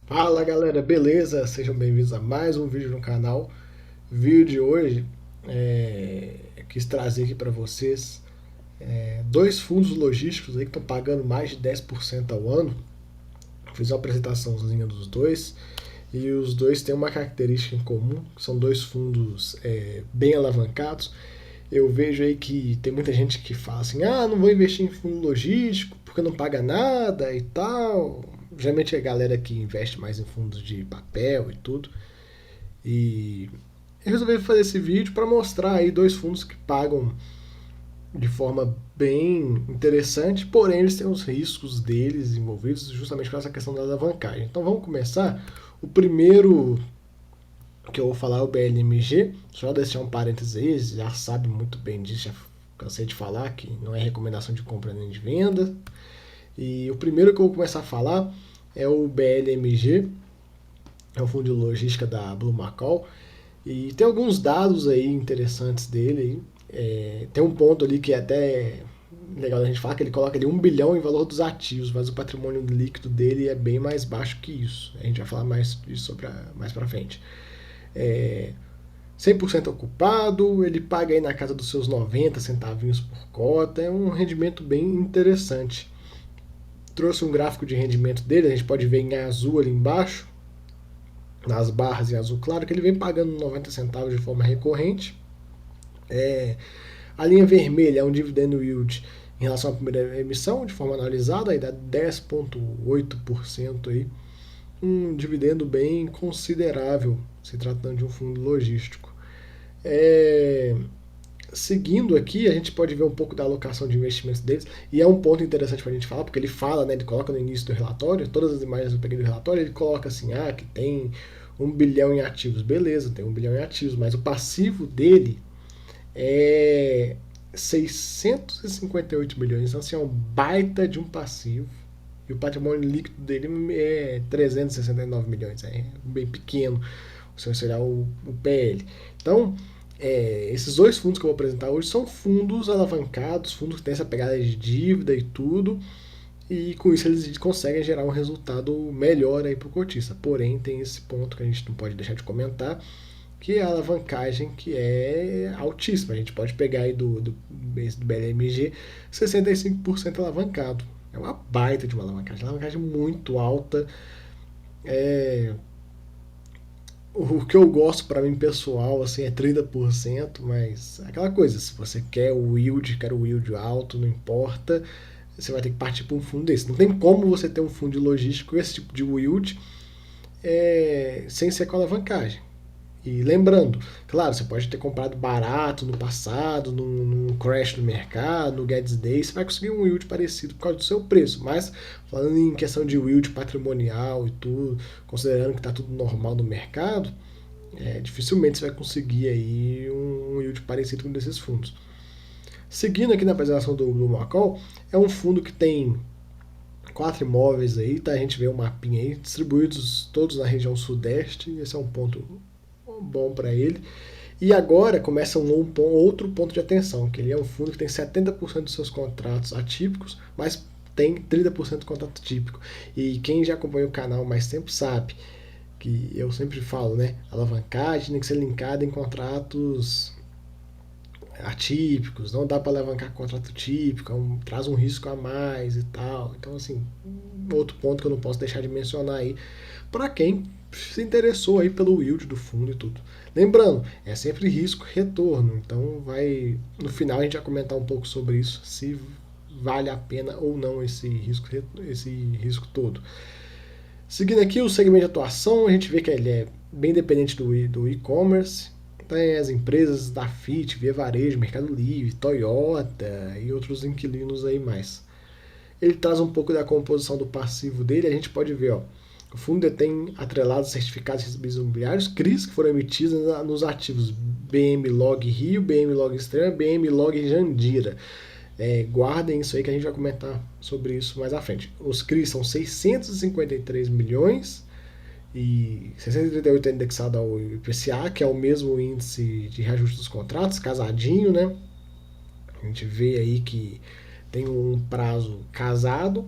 Fala galera, beleza? Sejam bem-vindos a mais um vídeo no canal. O vídeo de hoje quis trazer aqui para vocês dois fundos logísticos aí que estão pagando mais de 10% ao ano. Fiz uma apresentaçãozinha dos dois e os dois têm uma característica em comum, que são dois fundos bem alavancados. Eu vejo aí que tem muita gente que fala assim, não vou investir em fundo logístico porque não paga nada e tal. Geralmente é a galera que investe mais em fundos de papel e tudo. E eu resolvi fazer esse vídeo para mostrar aí dois fundos que pagam de forma bem interessante, porém eles têm os riscos deles envolvidos justamente com essa questão da alavancagem. Então vamos começar. O primeiro que eu vou falar é o BLMG. Só deixar um parênteses aí, já sabe muito bem disso, já cansei de falar que não é recomendação de compra nem de venda. E o primeiro que eu vou começar a falar é o BLMG, é um fundo de logística da Blue Macau. E tem alguns dados aí interessantes dele. Tem um ponto ali que é até legal a gente falar, que ele coloca ali 1 bilhão em valor dos ativos, mas o patrimônio líquido dele é bem mais baixo que isso. A gente vai falar mais disso mais pra frente. É, 100% ocupado, ele paga aí na casa dos seus 90 centavinhos por cota, é um rendimento bem interessante. Trouxe um gráfico de rendimento dele, a gente pode ver em azul ali embaixo, nas barras em azul claro, que ele vem pagando 90 centavos de forma recorrente. A linha vermelha é um dividendo yield em relação à primeira emissão, de forma analisada, aí dá 10,8% aí, um dividendo bem considerável, se tratando de um fundo logístico. É, Seguindo aqui, a gente pode ver um pouco da alocação de investimentos deles, e é um ponto interessante para a gente falar, porque ele fala, né, ele coloca no início do relatório, todas as imagens eu peguei do relatório, ele coloca assim, que tem 1 bilhão em ativos. Beleza, tem 1 bilhão em ativos, mas o passivo dele é 658 milhões, então assim, é um baita de um passivo, e o patrimônio líquido dele é 369 milhões, é bem pequeno, se você olhar o PL. Então, esses dois fundos que eu vou apresentar hoje são fundos alavancados, fundos que têm essa pegada de dívida e tudo, e com isso eles conseguem gerar um resultado melhor aí para o cotista. Porém, tem esse ponto que a gente não pode deixar de comentar, que é a alavancagem que é altíssima. A gente pode pegar aí do BLMG 65% alavancado. É uma baita de uma alavancagem muito alta. É, o que eu gosto para mim pessoal assim é 30%, mas é aquela coisa, se você quer quer o yield alto, não importa, você vai ter que partir para um fundo desse. Não tem como você ter um fundo de logístico com esse tipo de yield sem ser com alavancagem. E lembrando, claro, você pode ter comprado barato no passado, num crash do mercado, no Guedes Day, você vai conseguir um yield parecido por causa do seu preço. Mas, falando em questão de yield patrimonial e tudo, considerando que está tudo normal no mercado, dificilmente você vai conseguir aí um yield parecido com desses fundos. Seguindo aqui na apresentação do Macau, é um fundo que tem 4 imóveis aí, tá? A gente vê um mapinha aí, distribuídos todos na região sudeste, esse é um ponto bom para ele. E agora começa outro ponto de atenção, que ele é um fundo que tem 70% dos seus contratos atípicos, mas tem 30% de contrato típico. E quem já acompanha o canal há mais tempo sabe que eu sempre falo, né? Alavancagem tem que ser linkada em contratos atípicos, não dá para alavancar contrato típico, traz um risco a mais e tal. Então, assim, outro ponto que eu não posso deixar de mencionar aí, para quem se interessou aí pelo yield do fundo e tudo. Lembrando, é sempre risco retorno, então no final a gente vai comentar um pouco sobre isso, se vale a pena ou não esse risco todo. Seguindo aqui o segmento de atuação, a gente vê que ele é bem dependente do e-commerce. Tem as empresas da Fit, Via Varejo, Mercado Livre, Toyota e outros inquilinos aí mais. Ele traz um pouco da composição do passivo dele, a gente pode ver, ó, o fundo detém atrelados certificados de recebíveis imobiliários, CRIs, que foram emitidos nos ativos BM Log Rio, BM Log Extrema, BM Log Jandira. Guardem isso aí que a gente vai comentar sobre isso mais à frente. Os CRIs são 653 milhões e 638 é indexado ao IPCA, que é o mesmo índice de reajuste dos contratos, casadinho, né? A gente vê aí que tem um prazo casado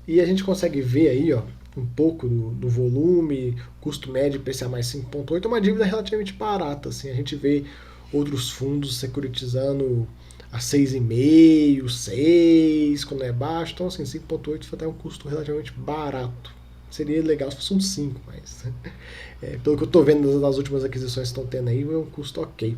e a gente consegue ver aí, ó, um pouco do volume, custo médio IPCA mais 5,8, é uma dívida relativamente barata. Assim, a gente vê outros fundos securitizando a 6,5, 6, quando é baixo. Então, assim, 5,8 foi até um custo relativamente barato. Seria legal se fosse um 5, mas pelo que eu estou vendo das últimas aquisições que estão tendo aí, é um custo ok.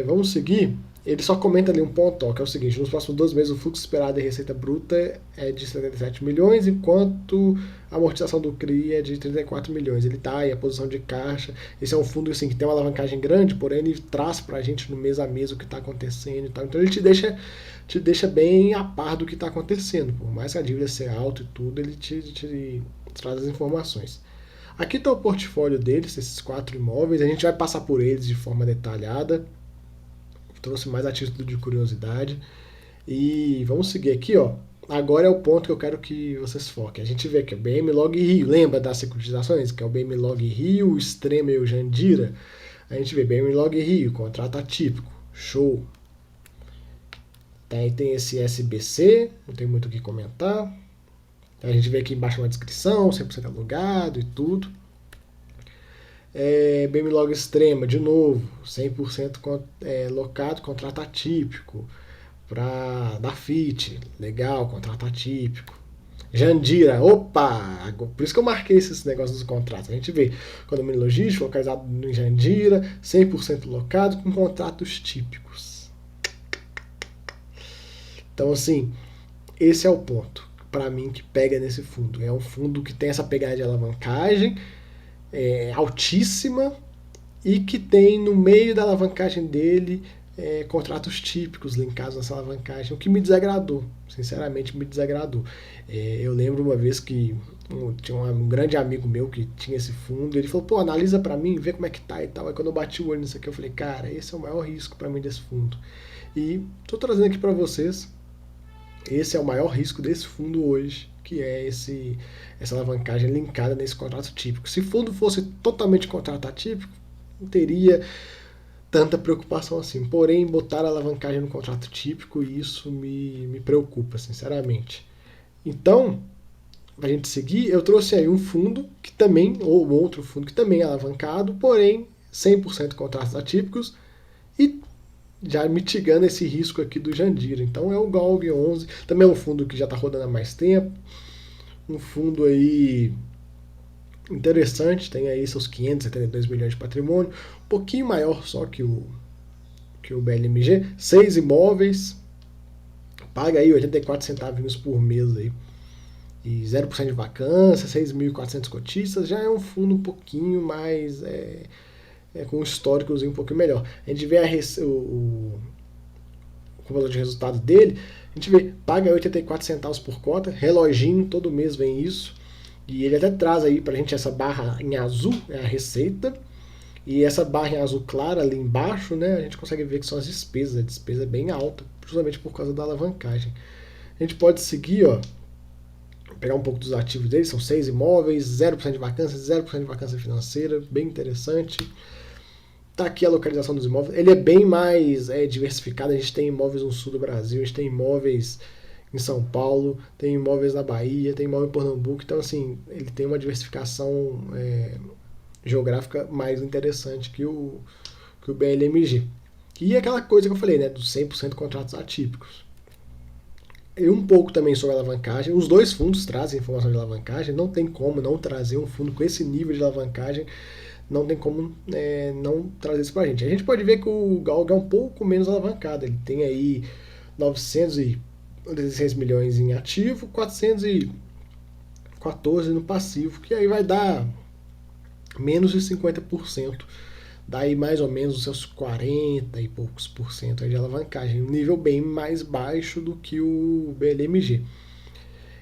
Vamos seguir. Ele só comenta ali um ponto, ó, que é o seguinte: nos próximos 12 meses o fluxo esperado de receita bruta é de 77 milhões, enquanto a amortização do CRI é de 34 milhões. Ele está aí a posição de caixa. Esse é um fundo assim, que tem uma alavancagem grande, porém ele traz para a gente no mês a mês o que está acontecendo e tal. Então ele te deixa bem a par do que está acontecendo. Por mais que a dívida seja alta e tudo, ele te traz as informações. Aqui está o portfólio deles, esses 4 imóveis. A gente vai passar por eles de forma detalhada. Trouxe mais a título de curiosidade. E vamos seguir aqui, ó. Agora é o ponto que eu quero que vocês foquem. A gente vê que é o BM-Log Rio. Lembra das securitizações? Que é o BM-Log Rio, o Extrema e o Jandira. A gente vê BM-Log Rio, contrato atípico. Show. Aí tem esse SBC, não tem muito o que comentar. A gente vê aqui embaixo uma descrição, 100% alugado e tudo. BMLog Extrema, de novo, 100% locado, contrato atípico. Para da FIT, legal, contrato atípico. Jandira, opa! Por isso que eu marquei esses negócios dos contratos. A gente vê condomínio logístico localizado em Jandira, 100% locado, com contratos típicos. Então, assim, esse é o ponto, para mim, que pega nesse fundo. É um fundo que tem essa pegada de alavancagem altíssima e que tem no meio da alavancagem dele contratos típicos linkados nessa alavancagem, o que me desagradou, sinceramente me desagradou. Eu lembro uma vez que tinha um grande amigo meu que tinha esse fundo, ele falou, pô, analisa pra mim, vê como é que tá e tal. Aí quando eu bati o olho nisso aqui, eu falei, cara, esse é o maior risco pra mim desse fundo. E tô trazendo aqui pra vocês, esse é o maior risco desse fundo hoje, que é essa alavancagem linkada nesse contrato típico. Se o fundo fosse totalmente contrato atípico, não teria tanta preocupação assim. Porém, botar a alavancagem no contrato típico, isso me preocupa, sinceramente. Então, para a gente seguir, eu trouxe aí um fundo que também, ou outro fundo que também é alavancado, porém 100% contratos atípicos e já mitigando esse risco aqui do Jandira. Então é o Galg 11, também é um fundo que já está rodando há mais tempo, um fundo aí interessante, tem aí seus 572 milhões de patrimônio, um pouquinho maior só que o BLMG, 6 imóveis, paga aí 84 centavos por mês aí, e 0% de vacância, 6.400 cotistas, já é um fundo um pouquinho mais com um históricozinho um pouquinho melhor. A gente vê o valor de resultado dele, a gente vê, paga 84 centavos por cota, reloginho, todo mês vem isso, e ele até traz aí pra gente essa barra em azul, é a receita, e essa barra em azul clara ali embaixo, né, a gente consegue ver que são as despesas, a despesa é bem alta, justamente por causa da alavancagem. A gente pode seguir, ó, pegar um pouco dos ativos dele, são 6 imóveis, 0% de vacância, 0% de vacância financeira, bem interessante. Tá aqui a localização dos imóveis, ele é bem mais diversificado, a gente tem imóveis no sul do Brasil, a gente tem imóveis em São Paulo, tem imóveis na Bahia, tem imóvel em Pernambuco, então assim, ele tem uma diversificação geográfica mais interessante que o BLMG. E aquela coisa que eu falei, né, dos 100% contratos atípicos. E um pouco também sobre a alavancagem, os dois fundos trazem informação de alavancagem, não tem como não trazer um fundo com esse nível de alavancagem, não tem como não trazer isso pra gente. A gente pode ver que o Galg é um pouco menos alavancado, ele tem aí 916 milhões em ativo, 414 no passivo, que aí vai dar menos de 50%, daí mais ou menos os seus 40 e poucos por cento de alavancagem, um nível bem mais baixo do que o BLMG.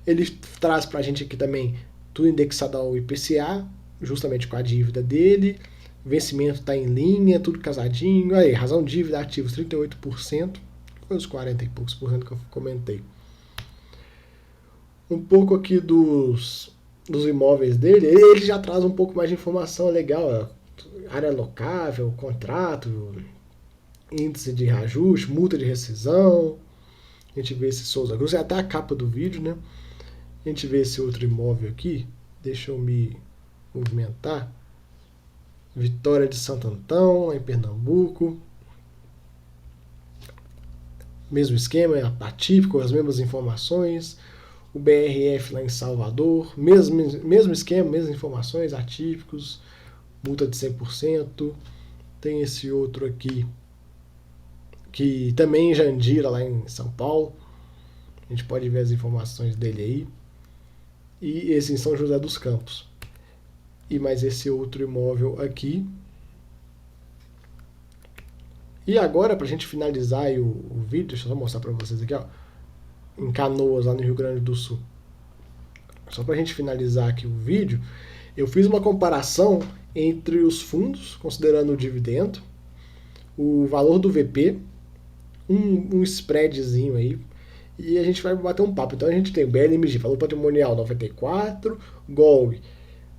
Ele traz pra gente aqui também tudo indexado ao IPCA, justamente com a dívida dele, o vencimento está em linha, tudo casadinho, aí, razão de dívida ativos 38%, foi os 40 e poucos por cento que eu comentei. Um pouco aqui dos imóveis dele, ele já traz um pouco mais de informação legal, área locável, contrato, índice de reajuste, multa de rescisão, a gente vê esse Souza Cruz, é até a capa do vídeo, né? A gente vê esse outro imóvel aqui. Deixa eu me movimentar. Vitória de Santo Antão, em Pernambuco. Mesmo esquema, atípico, as mesmas informações. O BRF lá em Salvador, mesmo esquema, mesmas informações, atípicos, multa de 100%. Tem esse outro aqui, que também em Jandira, lá em São Paulo. A gente pode ver as informações dele aí. E esse em São José dos Campos. E mais esse outro imóvel aqui. E agora, para a gente finalizar aí o vídeo, deixa eu só mostrar para vocês aqui, ó, em Canoas, lá no Rio Grande do Sul. Só para a gente finalizar aqui o vídeo, eu fiz uma comparação entre os fundos, considerando o dividendo, o valor do VP, um spreadzinho aí, e a gente vai bater um papo. Então a gente tem o BLMG, valor patrimonial 94, GOLG,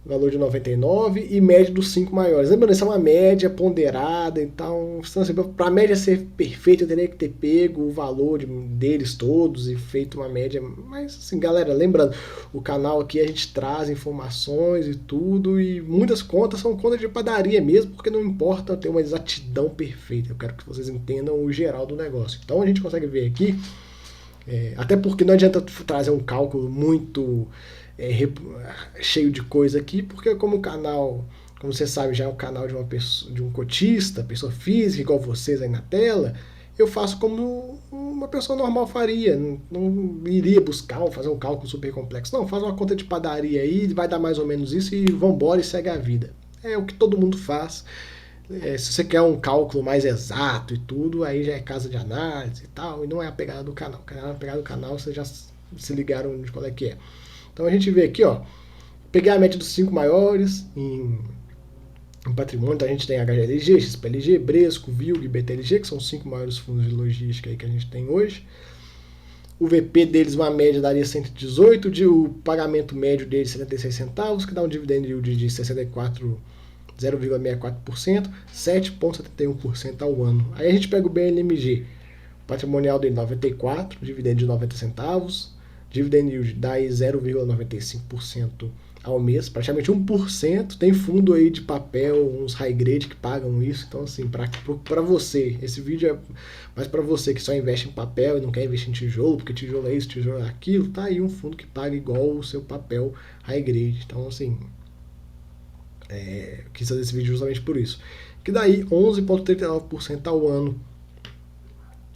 valor de 99 e média dos 5 maiores. Lembrando, isso é uma média ponderada, então assim, para a média ser perfeita eu teria que ter pego o valor deles todos e feito uma média. Mas assim, galera, lembrando, o canal aqui a gente traz informações e tudo, e muitas contas são contas de padaria mesmo, porque não importa ter uma exatidão perfeita, eu quero que vocês entendam o geral do negócio. Então a gente consegue ver aqui, até porque não adianta trazer um cálculo muito cheio de coisa aqui, porque como o canal, como você sabe, já é o canal de uma pessoa, de um cotista, pessoa física, igual vocês aí na tela, eu faço como uma pessoa normal faria, não iria buscar fazer um cálculo super complexo, não, faz uma conta de padaria aí, vai dar mais ou menos isso e vambora e segue a vida. É o que todo mundo faz. Se você quer um cálculo mais exato e tudo, aí já é casa de análise e tal, e não é a pegada do canal. A pegada do canal, vocês já se ligaram de qual é que é. Então a gente vê aqui, ó, pegar a média dos 5 maiores em patrimônio, então a gente tem HGLG, XPLG, Bresco, VILG e BTLG, que são os 5 maiores fundos de logística aí que a gente tem hoje. O VP deles, uma média, daria 118, o pagamento médio deles 76 centavos, que dá um dividend yield de 0,64%, 7,71% ao ano. Aí a gente pega o BLMG, patrimonial dele 94, dividendo de 90 centavos, dividend yield dá aí 0,95% ao mês, praticamente 1%. Tem fundo aí de papel, uns high grade que pagam isso. Então, assim, para você, esse vídeo é mais para você que só investe em papel e não quer investir em tijolo, porque tijolo é isso, tijolo é aquilo, tá aí um fundo que paga igual o seu papel high grade. Então, assim, quis fazer esse vídeo justamente por isso. Que daí 11,39% ao ano.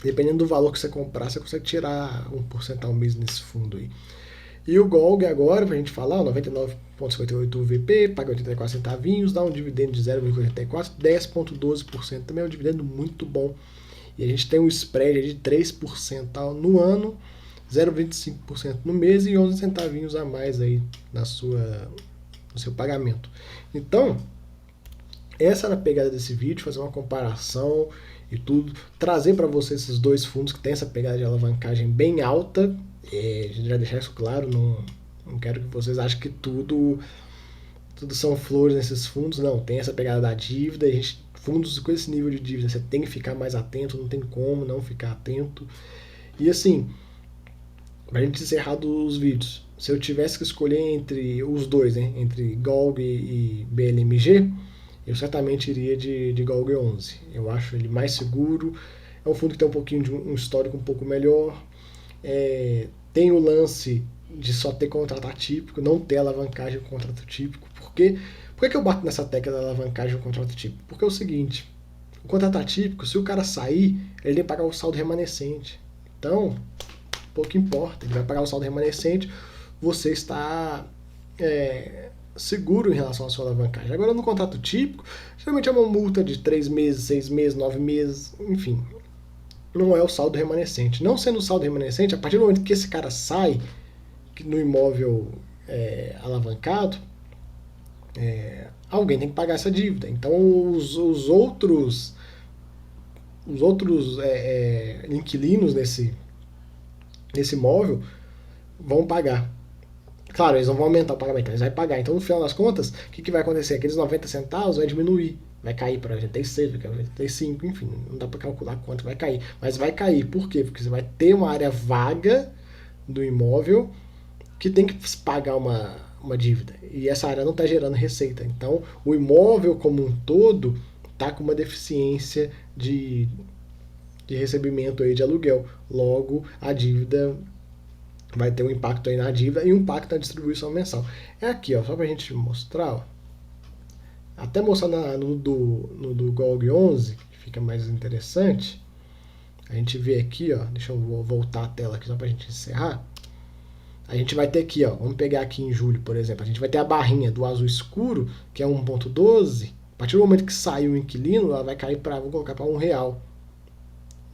Dependendo do valor que você comprar, você consegue tirar 1% ao mês nesse fundo aí. E o GOLG agora, pra gente falar, 99,58 VP, paga 84 centavinhos, dá um dividendo de 0,84, 10,12%. Também é um dividendo muito bom. E a gente tem um spread de 3% no ano, 0,25% no mês e 11 centavinhos a mais aí no seu pagamento. Então, essa era a pegada desse vídeo, fazer uma comparação e tudo, trazer para você esses dois fundos que tem essa pegada de alavancagem bem alta. Já deixar isso claro, não quero que vocês achem que tudo são flores nesses fundos, não, tem essa pegada da dívida, fundos com esse nível de dívida você tem que ficar mais atento, não tem como não ficar atento. E assim, pra gente encerrar os vídeos, se eu tivesse que escolher entre os dois, né, entre GOLG e BLMG, eu certamente iria de GOLG 11. Eu acho ele mais seguro, é um fundo que tem um pouquinho de um histórico um pouco melhor, tem o lance de só ter contrato atípico, não ter alavancagem com contrato típico. Por que eu bato nessa tecla da alavancagem com contrato típico? Porque é o seguinte, o contrato atípico, se o cara sair, ele tem que pagar o saldo remanescente. Então, pouco importa, ele vai pagar o saldo remanescente, você está seguro em relação à sua alavancagem. Agora, no contrato típico, geralmente é uma multa de 3 meses, 6 meses, 9 meses, enfim, não é o saldo remanescente. Não sendo o saldo remanescente, a partir do momento que esse cara sai no imóvel alavancado, alguém tem que pagar essa dívida. Então os outros inquilinos nesse imóvel vão pagar. Claro, eles não vão aumentar o pagamento, eles vão pagar. Então, no final das contas, o que vai acontecer? Aqueles 90 centavos vai diminuir. Vai cair para 86, vai cair para 85, enfim, não dá para calcular quanto vai cair. Mas vai cair, por quê? Porque você vai ter uma área vaga do imóvel que tem que pagar uma dívida. E essa área não está gerando receita. Então, o imóvel como um todo está com uma deficiência de recebimento aí de aluguel. Logo, a dívida vai ter um impacto aí na dívida e um impacto na distribuição mensal. É aqui, ó, só para a gente mostrar, ó, até mostrar no do GOG 11, que fica mais interessante. A gente vê aqui, ó, deixa eu voltar a tela aqui só para a gente encerrar. A gente vai ter aqui, ó, vamos pegar aqui em julho, por exemplo, a gente vai ter a barrinha do azul escuro, que é 1,12. A partir do momento que sair o inquilino, ela vai cair para, vou colocar para R$ 1. R$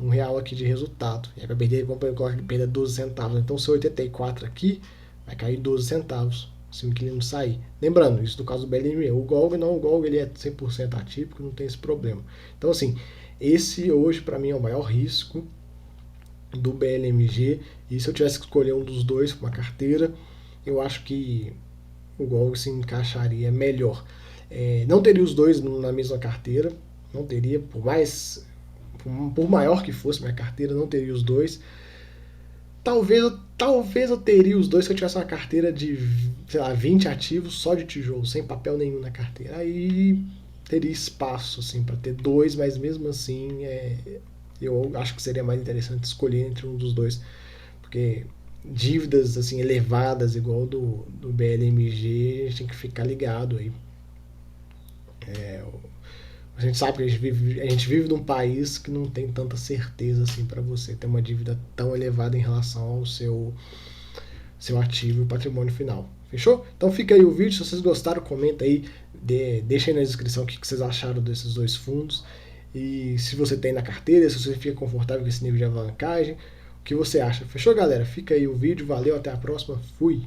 1 aqui de resultado. E aí vai perder, vamos colocar que perda 12 centavos. Então, se 84 aqui, vai cair 12 centavos se o inquilino sair. Lembrando, isso no caso do BLME. O GOLG não, o GOLG ele é 100% atípico, não tem esse problema. Então, assim, esse hoje para mim é o maior risco do BLMG. E se eu tivesse que escolher um dos dois para uma carteira, eu acho que o GOLG se encaixaria melhor. Não teria os dois na mesma carteira, não teria, por maior que fosse minha carteira, não teria os dois. Talvez eu teria os dois se eu tivesse uma carteira de, sei lá, 20 ativos só de tijolo, sem papel nenhum na carteira. Aí teria espaço assim para ter dois, mas mesmo assim eu acho que seria mais interessante escolher entre um dos dois, porque dívidas assim elevadas igual do BLMG a gente tem que ficar ligado aí. A gente sabe que a gente vive num país que não tem tanta certeza assim para você ter uma dívida tão elevada em relação ao seu ativo e patrimônio final. Fechou? Então fica aí o vídeo. Se vocês gostaram, comenta aí, deixa aí na descrição o que vocês acharam desses dois fundos. E se você tem na carteira, se você fica confortável com esse nível de alavancagem, o que você acha? Fechou, galera? Fica aí o vídeo. Valeu, até a próxima. Fui!